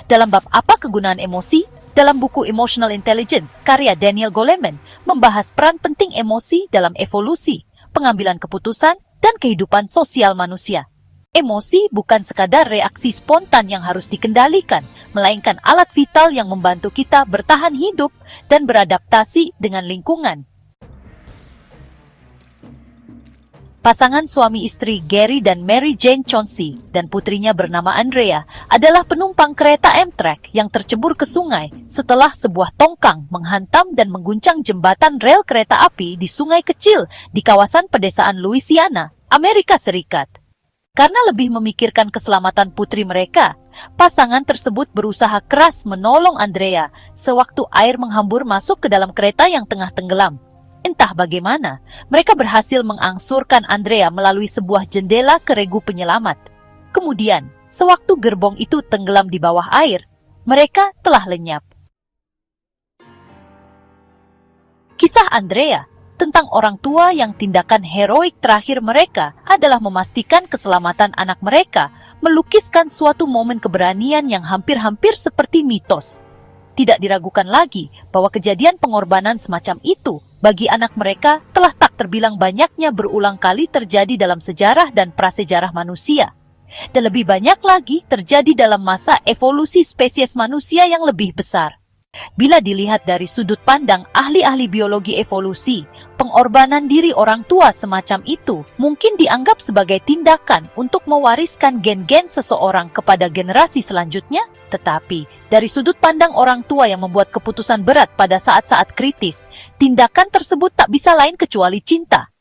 Dalam bab apa kegunaan emosi, dalam buku Emotional Intelligence karya Daniel Goleman membahas peran penting emosi dalam evolusi, pengambilan keputusan, dan kehidupan sosial manusia. Emosi bukan sekadar reaksi spontan yang harus dikendalikan, melainkan alat vital yang membantu kita bertahan hidup dan beradaptasi dengan lingkungan. Pasangan suami istri Gary dan Mary Jane Chauncey dan putrinya bernama Andrea adalah penumpang kereta Amtrak yang tercebur ke sungai setelah sebuah tongkang menghantam dan mengguncang jembatan rel kereta api di sungai kecil di kawasan pedesaan Louisiana, Amerika Serikat. Karena lebih memikirkan keselamatan putri mereka, pasangan tersebut berusaha keras menolong Andrea sewaktu air menghambur masuk ke dalam kereta yang tengah tenggelam. Entah bagaimana, mereka berhasil mengangsurkan Andrea melalui sebuah jendela ke regu penyelamat. Kemudian, sewaktu gerbong itu tenggelam di bawah air, mereka telah lenyap. Kisah Andrea tentang orang tua yang tindakan heroik terakhir mereka adalah memastikan keselamatan anak mereka, melukiskan suatu momen keberanian yang hampir-hampir seperti mitos. Tidak diragukan lagi bahwa kejadian pengorbanan semacam itu bagi anak mereka telah tak terbilang banyaknya berulang kali terjadi dalam sejarah dan prasejarah manusia. Dan lebih banyak lagi terjadi dalam masa evolusi spesies manusia yang lebih besar. Bila dilihat dari sudut pandang ahli-ahli biologi evolusi, pengorbanan diri orang tua semacam itu mungkin dianggap sebagai tindakan untuk mewariskan gen-gen seseorang kepada generasi selanjutnya. Tetapi, dari sudut pandang orang tua yang membuat keputusan berat pada saat-saat kritis, tindakan tersebut tak bisa lain kecuali cinta.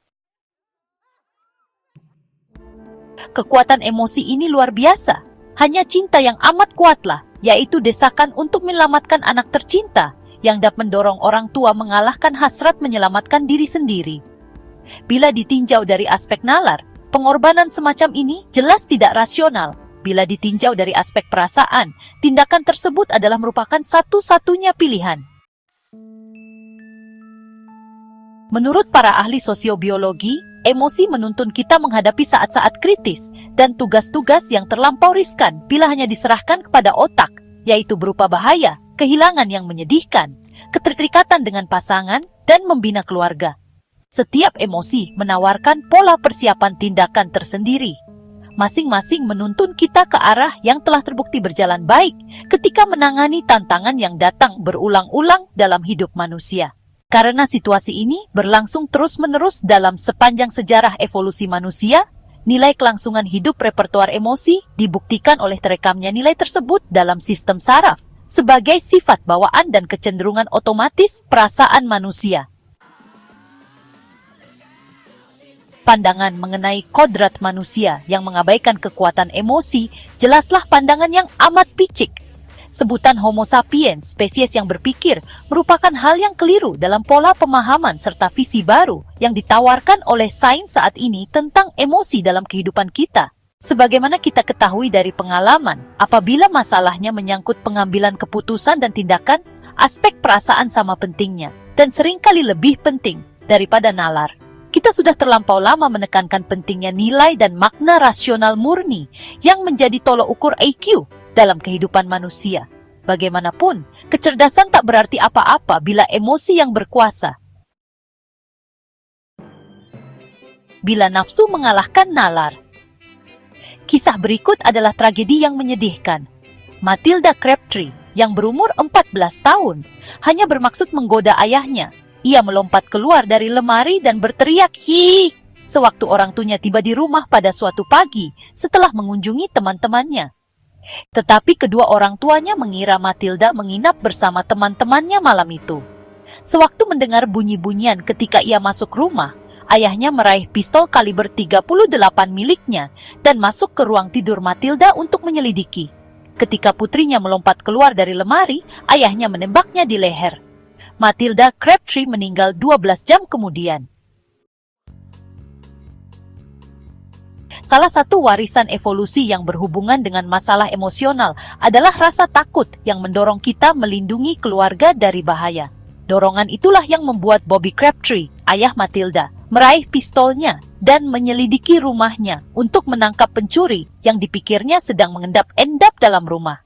Kekuatan emosi ini luar biasa. Hanya cinta yang amat kuatlah, yaitu desakan untuk menyelamatkan anak tercinta, yang dapat mendorong orang tua mengalahkan hasrat menyelamatkan diri sendiri. Bila ditinjau dari aspek nalar, pengorbanan semacam ini jelas tidak rasional. Bila ditinjau dari aspek perasaan, tindakan tersebut adalah merupakan satu-satunya pilihan. Menurut para ahli sosiobiologi, emosi menuntun kita menghadapi saat-saat kritis dan tugas-tugas yang terlampau riskan bila hanya diserahkan kepada otak, yaitu berupa bahaya, kehilangan yang menyedihkan, keterikatan dengan pasangan, dan membina keluarga. Setiap emosi menawarkan pola persiapan tindakan tersendiri. Masing-masing menuntun kita ke arah yang telah terbukti berjalan baik ketika menangani tantangan yang datang berulang-ulang dalam hidup manusia. Karena situasi ini berlangsung terus-menerus dalam sepanjang sejarah evolusi manusia, nilai kelangsungan hidup repertoar emosi dibuktikan oleh terekamnya nilai tersebut dalam sistem saraf sebagai sifat bawaan dan kecenderungan otomatis perasaan manusia. Pandangan mengenai kodrat manusia yang mengabaikan kekuatan emosi jelaslah pandangan yang amat picik. Sebutan Homo sapiens, spesies yang berpikir, merupakan hal yang keliru dalam pola pemahaman serta visi baru yang ditawarkan oleh sains saat ini tentang emosi dalam kehidupan kita. Sebagaimana kita ketahui dari pengalaman, apabila masalahnya menyangkut pengambilan keputusan dan tindakan, aspek perasaan sama pentingnya, dan seringkali lebih penting daripada nalar. Kita sudah terlampau lama menekankan pentingnya nilai dan makna rasional murni yang menjadi tolok ukur IQ dalam kehidupan manusia. Bagaimanapun, kecerdasan tak berarti apa-apa bila emosi yang berkuasa. Bila nafsu mengalahkan nalar. Kisah berikut adalah tragedi yang menyedihkan. Matilda Crabtree, yang berumur 14 tahun, hanya bermaksud menggoda ayahnya. Ia melompat keluar dari lemari dan berteriak "Hi!" sewaktu orang tuanya tiba di rumah pada suatu pagi setelah mengunjungi teman-temannya. Tetapi kedua orang tuanya mengira Matilda menginap bersama teman-temannya malam itu. Sewaktu mendengar bunyi-bunyian ketika ia masuk rumah, ayahnya meraih pistol kaliber 38 miliknya dan masuk ke ruang tidur Matilda untuk menyelidiki. Ketika putrinya melompat keluar dari lemari, ayahnya menembaknya di leher. Matilda Crabtree meninggal 12 jam kemudian. Salah satu warisan evolusi yang berhubungan dengan masalah emosional adalah rasa takut yang mendorong kita melindungi keluarga dari bahaya. Dorongan itulah yang membuat Bobby Crabtree, ayah Matilda, meraih pistolnya dan menyelidiki rumahnya untuk menangkap pencuri yang dipikirnya sedang mengendap-endap dalam rumah.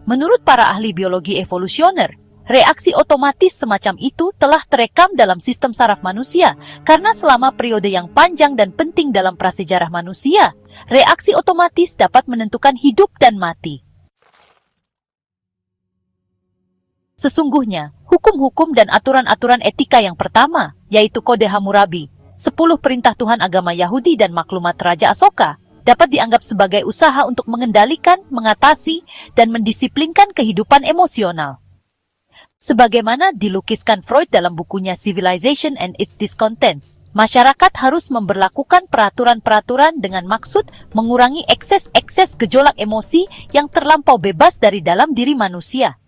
Menurut para ahli biologi evolusioner, reaksi otomatis semacam itu telah terekam dalam sistem saraf manusia karena selama periode yang panjang dan penting dalam prasejarah manusia, reaksi otomatis dapat menentukan hidup dan mati. Sesungguhnya, hukum-hukum dan aturan-aturan etika yang pertama, yaitu Kode Hammurabi, 10 perintah Tuhan agama Yahudi dan maklumat Raja Asoka, dapat dianggap sebagai usaha untuk mengendalikan, mengatasi, dan mendisiplinkan kehidupan emosional. Sebagaimana dilukiskan Freud dalam bukunya Civilization and its Discontents, masyarakat harus memberlakukan peraturan-peraturan dengan maksud mengurangi ekses-ekses gejolak emosi yang terlampau bebas dari dalam diri manusia.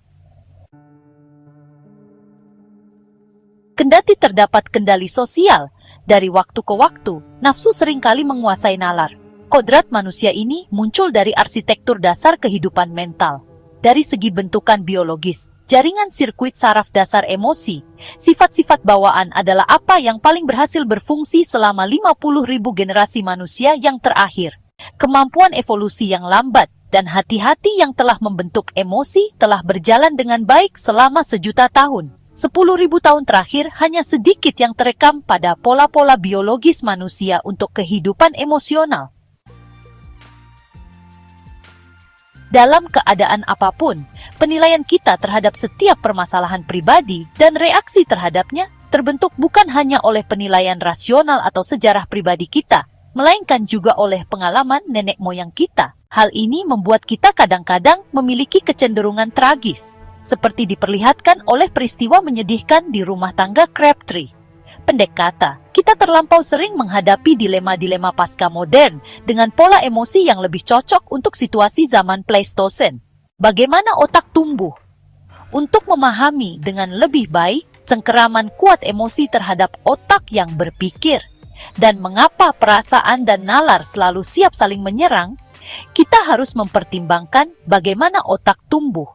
Kendati terdapat kendali sosial, dari waktu ke waktu, nafsu seringkali menguasai nalar. Kodrat manusia ini muncul dari arsitektur dasar kehidupan mental. Dari segi bentukan biologis, jaringan sirkuit saraf dasar emosi, sifat-sifat bawaan adalah apa yang paling berhasil berfungsi selama 50.000 generasi manusia yang terakhir. Kemampuan evolusi yang lambat dan hati-hati yang telah membentuk emosi telah berjalan dengan baik selama sejuta tahun. 10.000 tahun terakhir hanya sedikit yang terekam pada pola-pola biologis manusia untuk kehidupan emosional. Dalam keadaan apapun, penilaian kita terhadap setiap permasalahan pribadi dan reaksi terhadapnya terbentuk bukan hanya oleh penilaian rasional atau sejarah pribadi kita, melainkan juga oleh pengalaman nenek moyang kita. Hal ini membuat kita kadang-kadang memiliki kecenderungan tragis, seperti diperlihatkan oleh peristiwa menyedihkan di rumah tangga Crabtree. Pendek kata, kita terlampau sering menghadapi dilema-dilema pasca modern dengan pola emosi yang lebih cocok untuk situasi zaman Pleistosen. Bagaimana otak tumbuh? Untuk memahami dengan lebih baik cengkeraman kuat emosi terhadap otak yang berpikir dan mengapa perasaan dan nalar selalu siap saling menyerang, kita harus mempertimbangkan bagaimana otak tumbuh.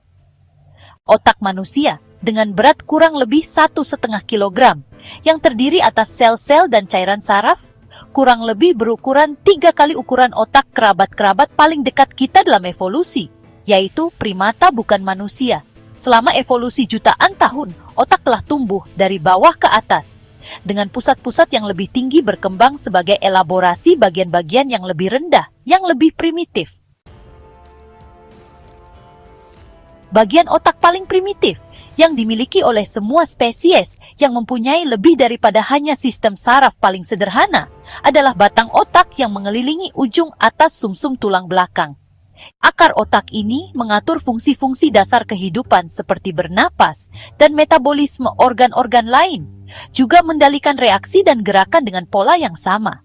Otak manusia dengan berat kurang lebih 1,5 kilogram yang terdiri atas sel-sel dan cairan saraf, kurang lebih berukuran 3 kali ukuran otak kerabat-kerabat paling dekat kita dalam evolusi, yaitu primata bukan manusia. Selama evolusi jutaan tahun, otak telah tumbuh dari bawah ke atas, dengan pusat-pusat yang lebih tinggi berkembang sebagai elaborasi bagian-bagian yang lebih rendah, yang lebih primitif. Bagian otak paling primitif yang dimiliki oleh semua spesies yang mempunyai lebih daripada hanya sistem saraf paling sederhana adalah batang otak yang mengelilingi ujung atas sumsum tulang belakang. Akar otak ini mengatur fungsi-fungsi dasar kehidupan seperti bernapas dan metabolisme organ-organ lain, juga mengendalikan reaksi dan gerakan dengan pola yang sama.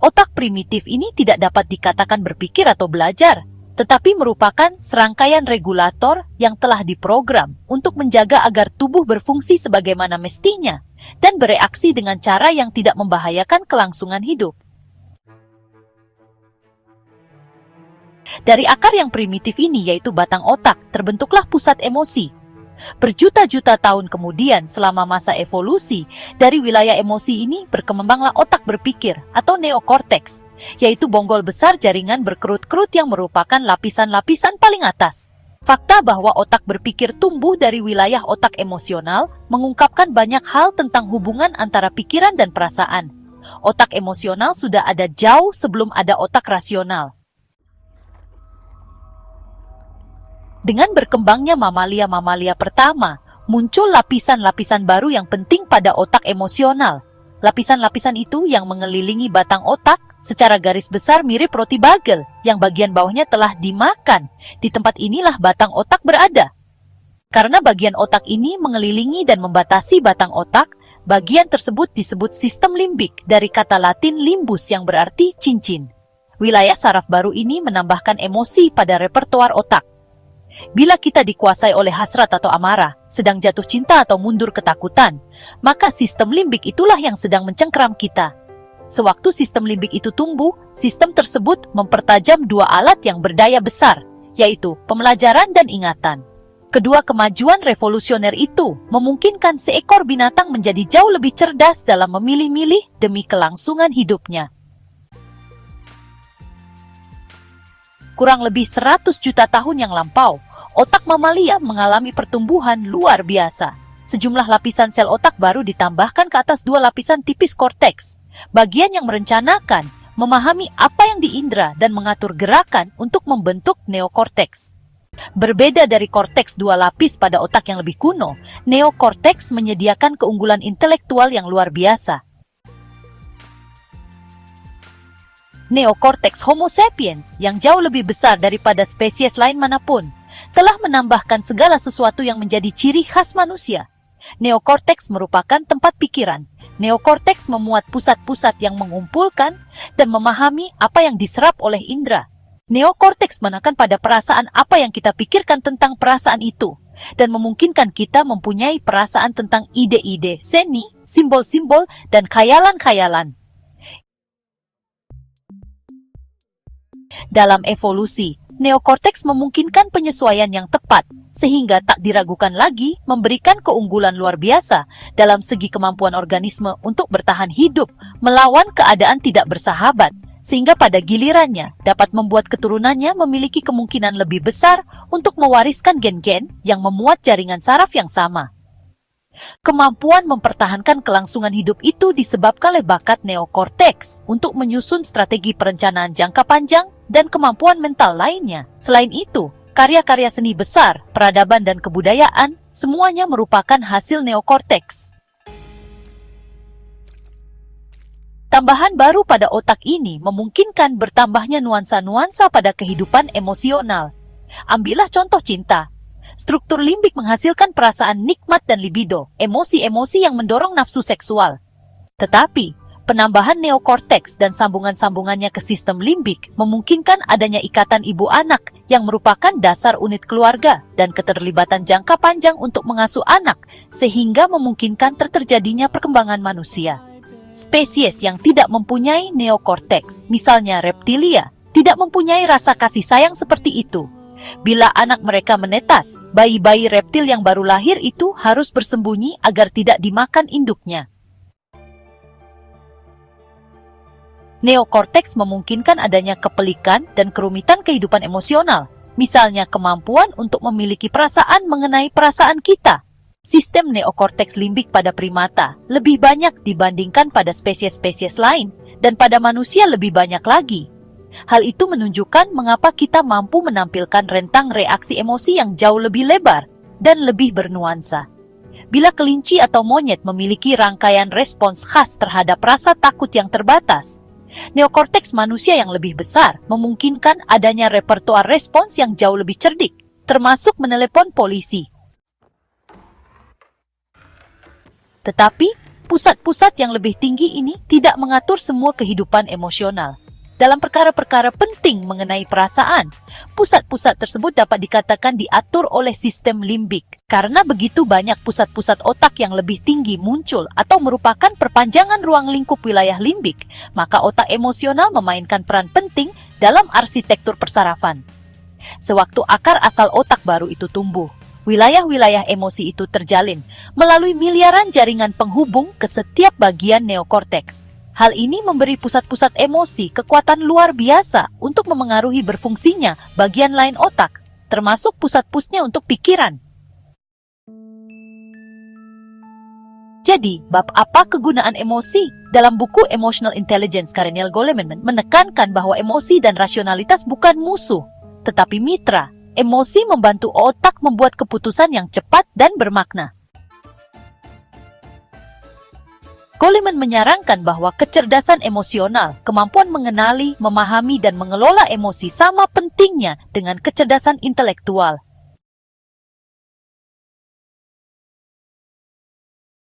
Otak primitif ini tidak dapat dikatakan berpikir atau belajar, tetapi merupakan serangkaian regulator yang telah diprogram untuk menjaga agar tubuh berfungsi sebagaimana mestinya dan bereaksi dengan cara yang tidak membahayakan kelangsungan hidup. Dari akar yang primitif ini, yaitu batang otak, terbentuklah pusat emosi. Berjuta-juta tahun kemudian, selama masa evolusi, dari wilayah emosi ini berkembanglah otak berpikir atau neokorteks, yaitu bonggol besar jaringan berkerut-kerut yang merupakan lapisan-lapisan paling atas. Fakta bahwa otak berpikir tumbuh dari wilayah otak emosional mengungkapkan banyak hal tentang hubungan antara pikiran dan perasaan. Otak emosional sudah ada jauh sebelum ada otak rasional. Dengan berkembangnya mamalia-mamalia pertama, muncul lapisan-lapisan baru yang penting pada otak emosional. Lapisan-lapisan itu yang mengelilingi batang otak secara garis besar mirip roti bagel yang bagian bawahnya telah dimakan. Di tempat inilah batang otak berada. Karena bagian otak ini mengelilingi dan membatasi batang otak, bagian tersebut disebut sistem limbik dari kata Latin limbus yang berarti cincin. Wilayah saraf baru ini menambahkan emosi pada repertoar otak. Bila kita dikuasai oleh hasrat atau amarah, sedang jatuh cinta atau mundur ketakutan, maka sistem limbik itulah yang sedang mencengkeram kita. Sewaktu sistem limbik itu tumbuh, sistem tersebut mempertajam dua alat yang berdaya besar, yaitu pembelajaran dan ingatan. Kedua kemajuan revolusioner itu memungkinkan seekor binatang menjadi jauh lebih cerdas dalam memilih-milih demi kelangsungan hidupnya. Kurang lebih 100 juta tahun yang lampau, otak mamalia mengalami pertumbuhan luar biasa. Sejumlah lapisan sel otak baru ditambahkan ke atas dua lapisan tipis korteks, bagian yang merencanakan, memahami apa yang diindra dan mengatur gerakan untuk membentuk neokorteks. Berbeda dari korteks dua lapis pada otak yang lebih kuno, neokorteks menyediakan keunggulan intelektual yang luar biasa. Neokorteks Homo sapiens yang jauh lebih besar daripada spesies lain manapun telah menambahkan segala sesuatu yang menjadi ciri khas manusia. Neokorteks merupakan tempat pikiran. Neokorteks memuat pusat-pusat yang mengumpulkan dan memahami apa yang diserap oleh indera. Neokorteks menekan pada perasaan apa yang kita pikirkan tentang perasaan itu, dan memungkinkan kita mempunyai perasaan tentang ide-ide, seni, simbol-simbol, dan khayalan-khayalan. Dalam evolusi, neokorteks memungkinkan penyesuaian yang tepat, sehingga tak diragukan lagi memberikan keunggulan luar biasa dalam segi kemampuan organisme untuk bertahan hidup melawan keadaan tidak bersahabat, sehingga pada gilirannya dapat membuat keturunannya memiliki kemungkinan lebih besar untuk mewariskan gen-gen yang memuat jaringan saraf yang sama. Kemampuan mempertahankan kelangsungan hidup itu disebabkan oleh bakat neokorteks untuk menyusun strategi perencanaan jangka panjang dan kemampuan mental lainnya. Selain itu, karya-karya seni besar, peradaban dan kebudayaan, semuanya merupakan hasil neokorteks. Tambahan baru pada otak ini memungkinkan bertambahnya nuansa-nuansa pada kehidupan emosional. Ambillah contoh cinta. Struktur limbik menghasilkan perasaan nikmat dan libido, emosi-emosi yang mendorong nafsu seksual. Tetapi, penambahan neokorteks dan sambungan-sambungannya ke sistem limbik memungkinkan adanya ikatan ibu anak yang merupakan dasar unit keluarga dan keterlibatan jangka panjang untuk mengasuh anak, sehingga memungkinkan terjadinya perkembangan manusia. Spesies yang tidak mempunyai neokorteks, misalnya reptilia, tidak mempunyai rasa kasih sayang seperti itu. Bila anak mereka menetas, bayi-bayi reptil yang baru lahir itu harus bersembunyi agar tidak dimakan induknya. Neokorteks memungkinkan adanya kepelikan dan kerumitan kehidupan emosional, misalnya kemampuan untuk memiliki perasaan mengenai perasaan kita. Sistem neokorteks limbik pada primata lebih banyak dibandingkan pada spesies-spesies lain, dan pada manusia lebih banyak lagi. Hal itu menunjukkan mengapa kita mampu menampilkan rentang reaksi emosi yang jauh lebih lebar dan lebih bernuansa. Bila kelinci atau monyet memiliki rangkaian respons khas terhadap rasa takut yang terbatas, neokorteks manusia yang lebih besar memungkinkan adanya repertoar respons yang jauh lebih cerdik, termasuk menelepon polisi. Tetapi, pusat-pusat yang lebih tinggi ini tidak mengatur semua kehidupan emosional. Dalam perkara-perkara penting mengenai perasaan, pusat-pusat tersebut dapat dikatakan diatur oleh sistem limbik. Karena begitu banyak pusat-pusat otak yang lebih tinggi muncul atau merupakan perpanjangan ruang lingkup wilayah limbik, maka otak emosional memainkan peran penting dalam arsitektur persarafan. Sewaktu akar asal otak baru itu tumbuh, wilayah-wilayah emosi itu terjalin melalui miliaran jaringan penghubung ke setiap bagian neokorteks. Hal ini memberi pusat-pusat emosi kekuatan luar biasa untuk memengaruhi berfungsinya bagian lain otak, termasuk pusat-pusatnya untuk pikiran. Jadi, bab apa kegunaan emosi? Dalam buku Emotional Intelligence karya Neil Goleman menekankan bahwa emosi dan rasionalitas bukan musuh, tetapi mitra. Emosi membantu otak membuat keputusan yang cepat dan bermakna. Goleman menyarankan bahwa kecerdasan emosional, kemampuan mengenali, memahami, dan mengelola emosi sama pentingnya dengan kecerdasan intelektual.